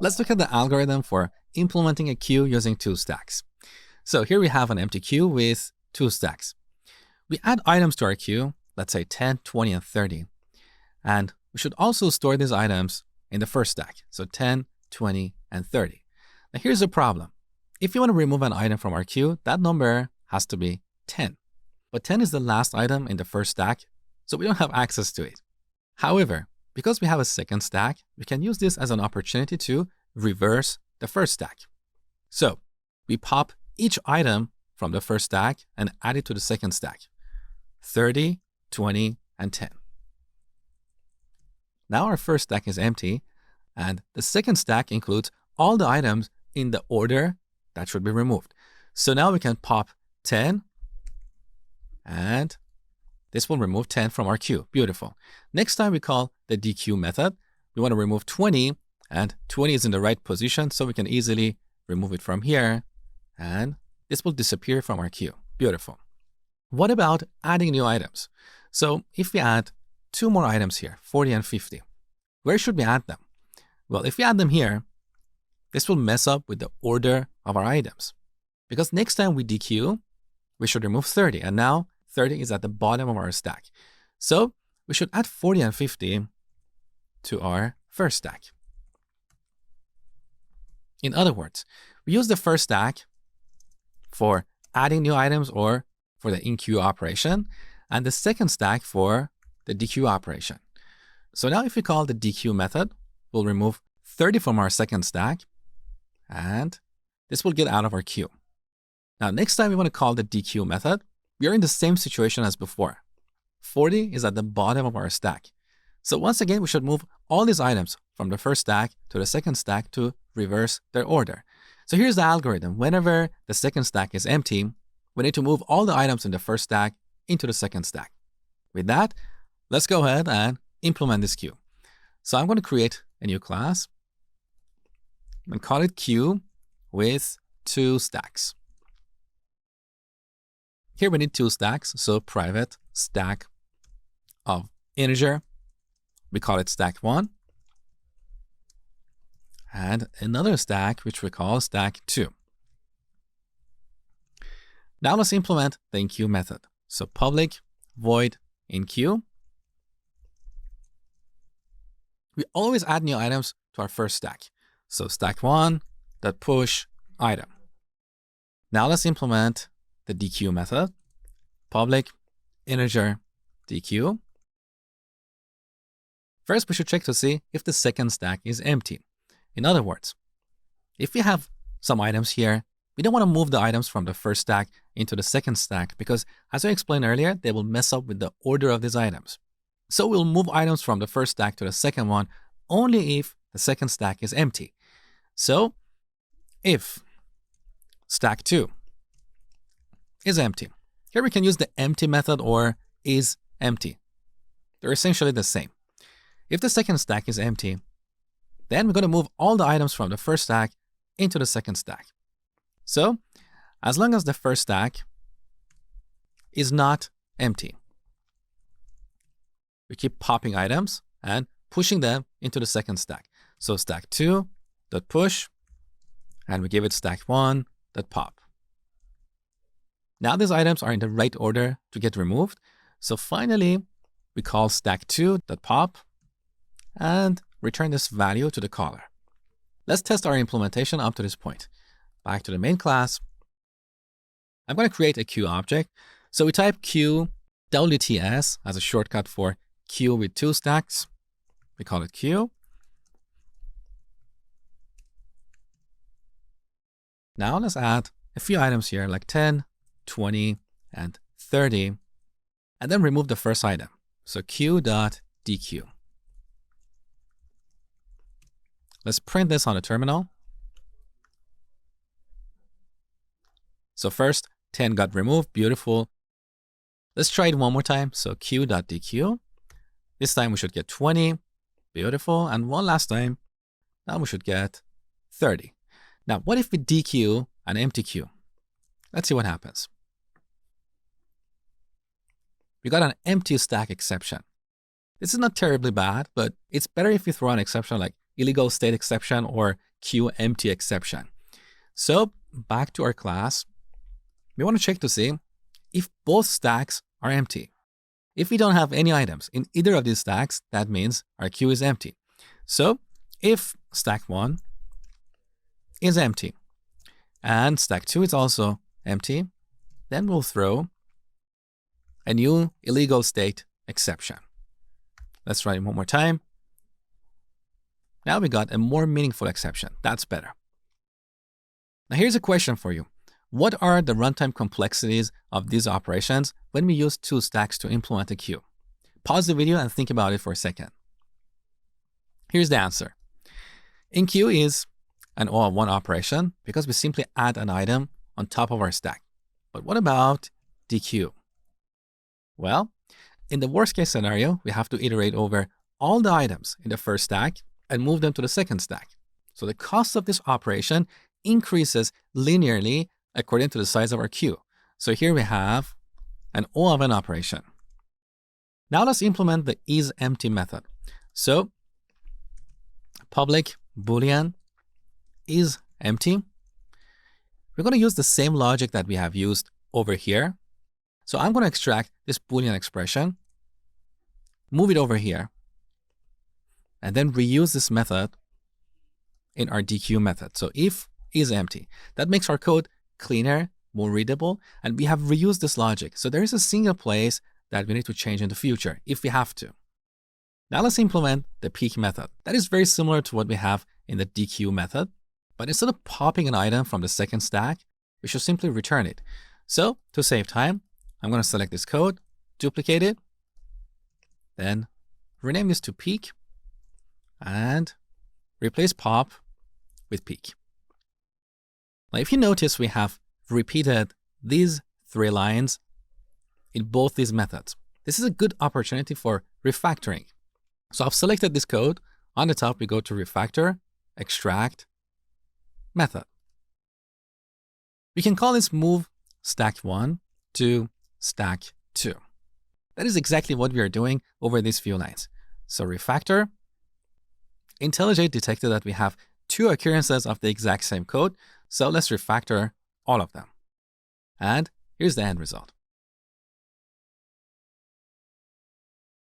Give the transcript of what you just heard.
Let's look at the algorithm for implementing a queue using two stacks. So here we have an empty queue with two stacks. We add items to our queue, let's say 10, 20, and 30. And we should also store these items in the first stack. So 10, 20, and 30. Now here's the problem. If you want to remove an item from our queue, that number has to be 10. But 10 is the last item in the first stack, so we don't have access to it. However, because we have a second stack, we can use this as an opportunity to reverse the first stack. So we pop each item from the first stack and add it to the second stack. 30, 20, and 10. Now our first stack is empty, and the second stack includes all the items in the order that should be removed. So now we can pop 10, and this will remove 10 from our queue. Beautiful. Next time we call the dequeue method, we want to remove 20, and 20 is in the right position, so we can easily remove it from here, and this will disappear from our queue. Beautiful. What about adding new items? So if we add two more items here, 40 and 50, where should we add them? Well, if we add them here, this will mess up with the order of our items. Because next time we dequeue, we should remove 30, and now 30 is at the bottom of our stack. So we should add 40 and 50 to our first stack. In other words, we use the first stack for adding new items or for the in-queue operation, and the second stack for the dequeue operation. So now if we call the dequeue method, we'll remove 30 from our second stack, and this will get out of our queue. Now, next time we want to call the dequeue method, we are in the same situation as before. 40 is at the bottom of our stack. So once again, we should move all these items from the first stack to the second stack to reverse their order. So here's the algorithm. Whenever the second stack is empty, we need to move all the items in the first stack into the second stack. With that, let's go ahead and implement this queue. So I'm going to create a new class and call it queue with two stacks. Here we need two stacks, so private stack of integer. We call it stack 1. And another stack, which we call stack 2. Now let's implement the in-queue method. So public void in-queue. We always add new items to our first stack. So stack 1 dot push item. Now let's implement the dequeue method. Public integer dequeue. First, we should check to see if the second stack is empty. In other words, if we have some items here, we don't want to move the items from the first stack into the second stack because, as I explained earlier, they will mess up with the order of these items. So we'll move items from the first stack to the second one only if the second stack is empty. So if stack 2 is empty, here we can use the empty method or is empty. They're essentially the same. If the second stack is empty, then we're going to move all the items from the first stack into the second stack. So as long as the first stack is not empty, we keep popping items and pushing them into the second stack. So stack 2 dot push, and we give it stack 1 dot pop. Now these items are in the right order to get removed. So finally, we call stack 2 dot pop and return this value to the caller. Let's test our implementation up to this point. Back to the main class. I'm going to create a queue object. So we type queue WTS as a shortcut for queue with two stacks. We call it queue. Now let's add a few items here like 10, 20, and 30, and then remove the first item. So queue.dequeue. Let's print this on the terminal. So first, 10 got removed. Beautiful. Let's try it one more time. So queue.dequeue. This time we should get 20. Beautiful. And one last time. Now we should get 30. Now, what if we dequeue an empty queue? Let's see what happens. We got an empty stack exception. This is not terribly bad, but it's better if you throw an exception like illegal state exception or queue empty exception. So back to our class, we want to check to see if both stacks are empty. If we don't have any items in either of these stacks, that means our queue is empty. So if stack 1 is empty and stack 2 is also empty, then we'll throw a new illegal state exception. Let's try it one more time. Now we got a more meaningful exception. That's better. Now here's a question for you. What are the runtime complexities of these operations when we use two stacks to implement a queue? Pause the video and think about it for a second. Here's the answer. Enqueue is an O of 1 operation because we simply add an item on top of our stack. But what about dequeue? Well, in the worst case scenario, we have to iterate over all the items in the first stack and move them to the second stack. So the cost of this operation increases linearly according to the size of our queue. So here we have an O of n operation. Now let's implement the isEmpty method. So public boolean isEmpty. We're going to use the same logic that we have used over here. So I'm going to extract this boolean expression, move it over here, and then reuse this method in our dequeue method. So if isEmpty, that makes our code cleaner, more readable, and we have reused this logic. So there is a single place that we need to change in the future if we have to. Now let's implement the peek method. That is very similar to what we have in the dequeue method, but instead of popping an item from the second stack, we should simply return it. So to save time, I'm going to select this code, duplicate it, then rename this to peek, and replace pop with peek. Now, if you notice, we have repeated these 3 lines in both these methods. This is a good opportunity for refactoring. So I've selected this code. On the top, we go to refactor, extract, method. We can call this move stack 1 to stack 2. That is exactly what we are doing over these few lines. So refactor, IntelliJ detected that we have 2 occurrences of the exact same code. So let's refactor all of them. And here's the end result.